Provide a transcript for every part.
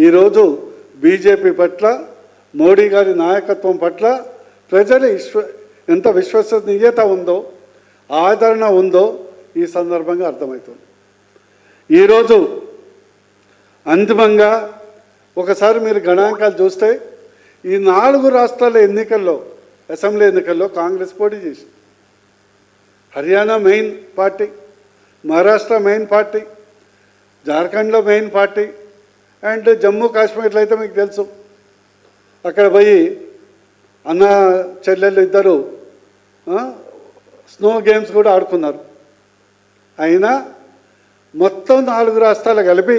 ఈరోజు బీజేపీ పట్ల, మోడీ గారి నాయకత్వం పట్ల ప్రజలు ఎంత విశ్వసనీయత ఉందో, ఆదరణ ఉందో ఈ సందర్భంగా అర్థమవుతుంది. ఈరోజు అంతిమంగా ఒకసారి మీరు గణాంకాలు చూస్తే ఈ 4 రాష్ట్రాల ఎన్నికల్లో, అసెంబ్లీ ఎన్నికల్లో కాంగ్రెస్ పోటీ చేసింది. Haryana main party, Maharashtra main party, జార్ఖండ్లో మెయిన్ పార్టీ, అండ్ జమ్మూ కాశ్మీర్లో అయితే మీకు తెలుసు, అక్కడ పోయి అన్న చెల్లెళ్ళు ఇద్దరు స్నో గేమ్స్ కూడా ఆడుకున్నారు. అయినా మొత్తం 4 రాష్ట్రాలు కలిపి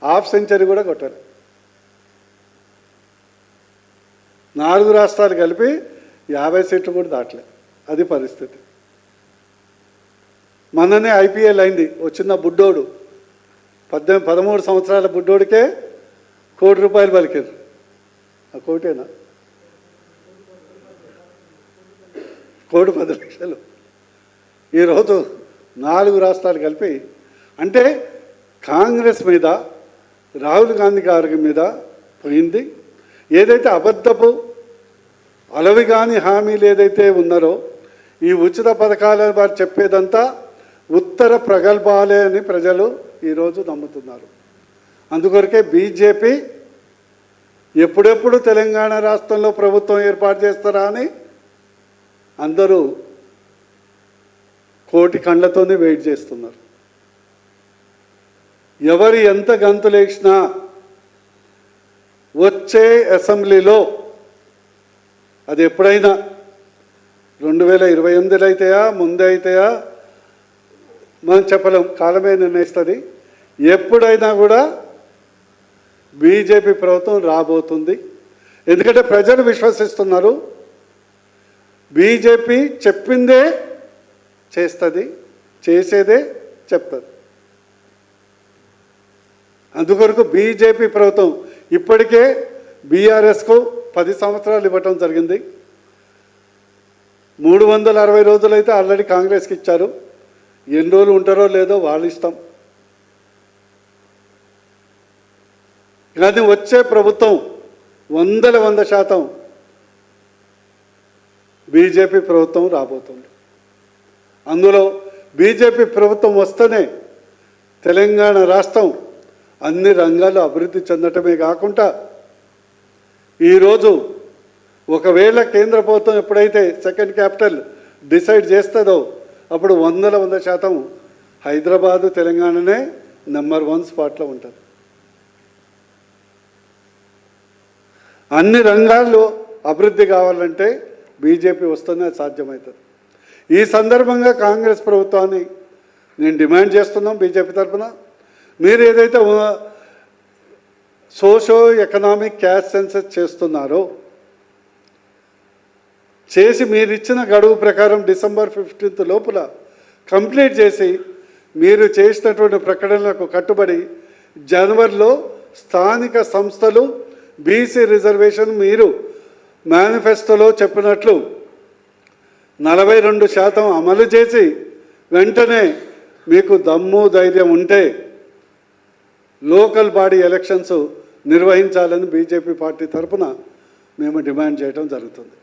హాఫ్ సెంచరీ కూడా కొట్టారు. 4 రాష్ట్రాలు కలిపి 50 సీట్లు కూడా దాటలే. అది పరిస్థితి. మొన్ననే ఐపీఎల్ అయింది. వచ్చిన బుడ్డోడు 13 సంవత్సరాల బుడ్డోడికే ₹1 కోటి పలికారు. ఆ కోటేనా? 1,10,00,000. ఈరోజు 4 రాష్ట్రాలు కలిపి, అంటే కాంగ్రెస్ మీద, రాహుల్ గాంధీ గారి మీద పోయింది. ఏదైతే అబద్ధపు అలవిగాని హామీలు ఏదైతే ఉన్నారో, ఈ ఉచిత పథకాల వారు చెప్పేదంతా ఉత్తర ప్రగల్భాలే అని ప్రజలు ఈరోజు నమ్ముతున్నారు. అందుకొరకే బీజేపీ ఎప్పుడెప్పుడు తెలంగాణ రాష్ట్రంలో ప్రభుత్వం ఏర్పాటు చేస్తారా అని అందరూ కోటి కళ్ళతోనే వెయిట్ చేస్తున్నారు. ఎవరు ఎంత గంతులేసినా వచ్చే అసెంబ్లీలో, అది ఎప్పుడైనా 2028 అయితాయా, ముందే అయితాయా మనం చెప్పలేం, కాలమే నిర్ణయిస్తుంది. ఎప్పుడైనా కూడా బీజేపీ ప్రభుత్వం రాబోతుంది. ఎందుకంటే ప్రజలు విశ్వసిస్తున్నారు. బీజేపీ చెప్పిందే చేస్తుంది, చేసేదే చెప్తుంది. అందుకొరకు బీజేపీ ప్రభుత్వం ఇప్పటికే బీఆర్ఎస్కు 10 సంవత్సరాలు ఇవ్వటం జరిగింది. 360 రోజులైతే ఆల్రెడీ కాంగ్రెస్కి ఇచ్చారు. ఎన్ని రోజులు ఉంటారో లేదో వాళ్ళ ఇష్టం. కానీ వచ్చే ప్రభుత్వం 100% బీజేపీ ప్రభుత్వం రాబోతుంది. అందులో బీజేపీ ప్రభుత్వం వస్తేనే తెలంగాణ రాష్ట్రం అన్ని రంగాల్లో అభివృద్ధి చెందటమే కాకుండా, ఈరోజు ఒకవేళ కేంద్ర ప్రభుత్వం ఎప్పుడైతే సెకండ్ క్యాపిటల్ డిసైడ్ చేస్తుందో అప్పుడు 100% హైదరాబాదు, తెలంగాణనే నెంబర్ 1 స్పాట్లో ఉంటుంది. అన్ని రంగాల్లో అభివృద్ధి కావాలంటే బీజేపీ వస్తేనే సాధ్యమవుతుంది. ఈ సందర్భంగా కాంగ్రెస్ ప్రభుత్వాన్ని నేను డిమాండ్ చేస్తున్నాం. బీజేపీ తరఫున మీరు ఏదైతే సోషో ఎకనామిక్ క్యాస్ట్ సెన్సస్ చేస్తున్నారో, చేసి మీరు ఇచ్చిన గడువు ప్రకారం December 15 లోపల కంప్లీట్ చేసి, మీరు చేసినటువంటి ప్రకటనలకు కట్టుబడి జనవరిలో స్థానిక సంస్థలు బీసీ రిజర్వేషన్ మీరు మేనిఫెస్టోలో చెప్పినట్లు 42% అమలు చేసి వెంటనే మీకు దమ్ము ధైర్యం ఉంటే లోకల్ బాడీ ఎలక్షన్స్ నిర్వహించాలని బీజేపీ పార్టీ తరఫున మేము డిమాండ్ చేయడం జరుగుతుంది.